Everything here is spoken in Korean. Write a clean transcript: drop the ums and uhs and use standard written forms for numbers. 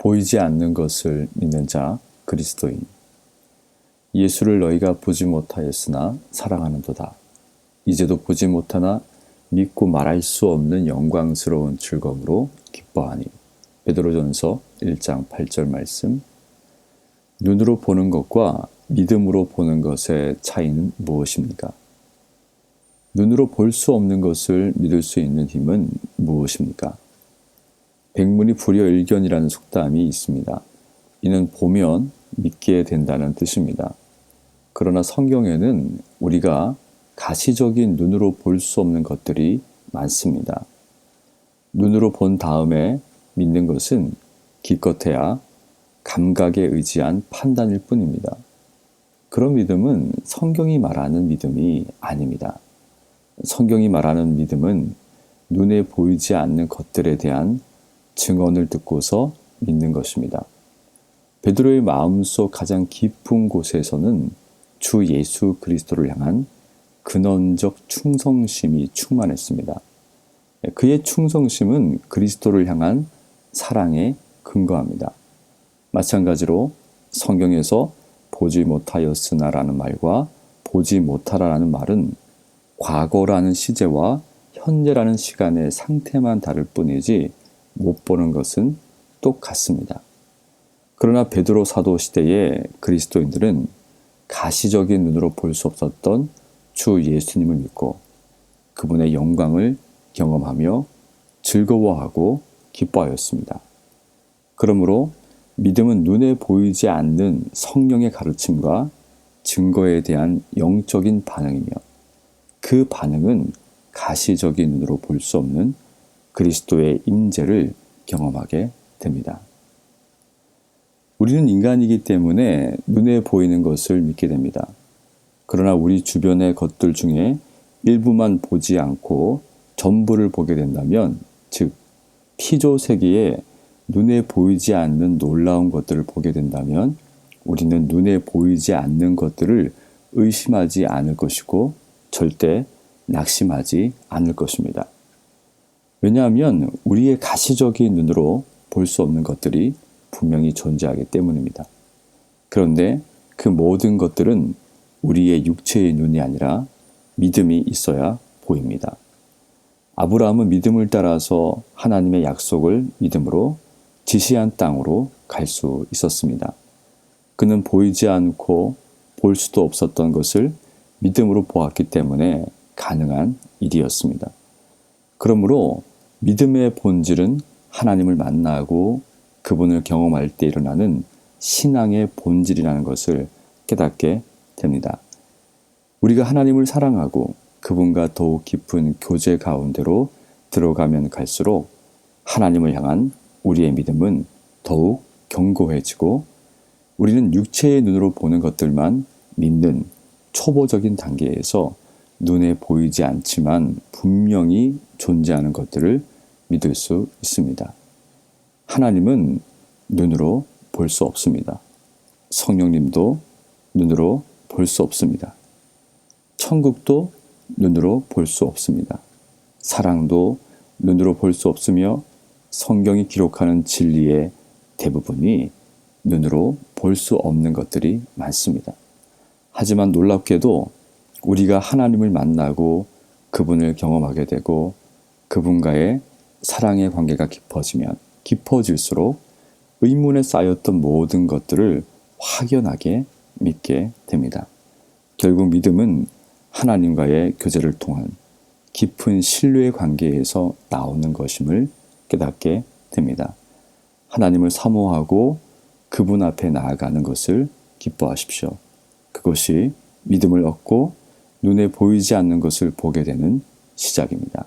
보이지 않는 것을 믿는 자 그리스도인. 예수를 너희가 보지 못하였으나 사랑하는도다. 이제도 보지 못하나 믿고 말할 수 없는 영광스러운 즐거움으로 기뻐하니. 베드로전서 1장 8절 말씀. 눈으로 보는 것과 믿음으로 보는 것의 차이는 무엇입니까? 눈으로 볼 수 없는 것을 믿을 수 있는 힘은 무엇입니까? 백문이 불여일견이라는 속담이 있습니다. 이는 보면 믿게 된다는 뜻입니다. 그러나 성경에는 우리가 가시적인 눈으로 볼 수 없는 것들이 많습니다. 눈으로 본 다음에 믿는 것은 기껏해야 감각에 의지한 판단일 뿐입니다. 그런 믿음은 성경이 말하는 믿음이 아닙니다. 성경이 말하는 믿음은 눈에 보이지 않는 것들에 대한 증언을 듣고서 믿는 것입니다. 베드로의 마음속 가장 깊은 곳에서는 주 예수 그리스도를 향한 근원적 충성심이 충만했습니다. 그의 충성심은 그리스도를 향한 사랑에 근거합니다. 마찬가지로 성경에서 보지 못하였으나라는 말과 보지 못하라라는 말은 과거라는 시제와 현재라는 시간의 상태만 다를 뿐이지 못 보는 것은 똑같습니다. 그러나 베드로 사도 시대의 그리스도인들은 가시적인 눈으로 볼 수 없었던 주 예수님을 믿고 그분의 영광을 경험하며 즐거워하고 기뻐하였습니다. 그러므로 믿음은 눈에 보이지 않는 성령의 가르침과 증거에 대한 영적인 반응이며 그 반응은 가시적인 눈으로 볼 수 없는 그리스도의 임재를 경험하게 됩니다. 우리는 인간이기 때문에 눈에 보이는 것을 믿게 됩니다. 그러나 우리 주변의 것들 중에 일부만 보지 않고 전부를 보게 된다면, 즉 피조 세계에 눈에 보이지 않는 놀라운 것들을 보게 된다면 우리는 눈에 보이지 않는 것들을 의심하지 않을 것이고 절대 낙심하지 않을 것입니다. 왜냐하면 우리의 가시적인 눈으로 볼 수 없는 것들이 분명히 존재하기 때문입니다. 그런데 그 모든 것들은 우리의 육체의 눈이 아니라 믿음이 있어야 보입니다. 아브라함은 믿음을 따라서 하나님의 약속을 믿음으로 지시한 땅으로 갈 수 있었습니다. 그는 보이지 않고 볼 수도 없었던 것을 믿음으로 보았기 때문에 가능한 일이었습니다. 그러므로 믿음의 본질은 하나님을 만나고 그분을 경험할 때 일어나는 신앙의 본질이라는 것을 깨닫게 됩니다. 우리가 하나님을 사랑하고 그분과 더욱 깊은 교제 가운데로 들어가면 갈수록 하나님을 향한 우리의 믿음은 더욱 견고해지고 우리는 육체의 눈으로 보는 것들만 믿는 초보적인 단계에서 눈에 보이지 않지만 분명히 존재하는 것들을 믿을 수 있습니다. 하나님은 눈으로 볼 수 없습니다. 성령님도 눈으로 볼 수 없습니다. 천국도 눈으로 볼 수 없습니다. 사랑도 눈으로 볼 수 없으며 성경이 기록하는 진리의 대부분이 눈으로 볼 수 없는 것들이 많습니다. 하지만 놀랍게도 우리가 하나님을 만나고 그분을 경험하게 되고 그분과의 사랑의 관계가 깊어지면 깊어질수록 의문에 쌓였던 모든 것들을 확연하게 믿게 됩니다. 결국 믿음은 하나님과의 교제를 통한 깊은 신뢰의 관계에서 나오는 것임을 깨닫게 됩니다. 하나님을 사모하고 그분 앞에 나아가는 것을 기뻐하십시오. 그것이 믿음을 얻고 눈에 보이지 않는 것을 보게 되는 시작입니다.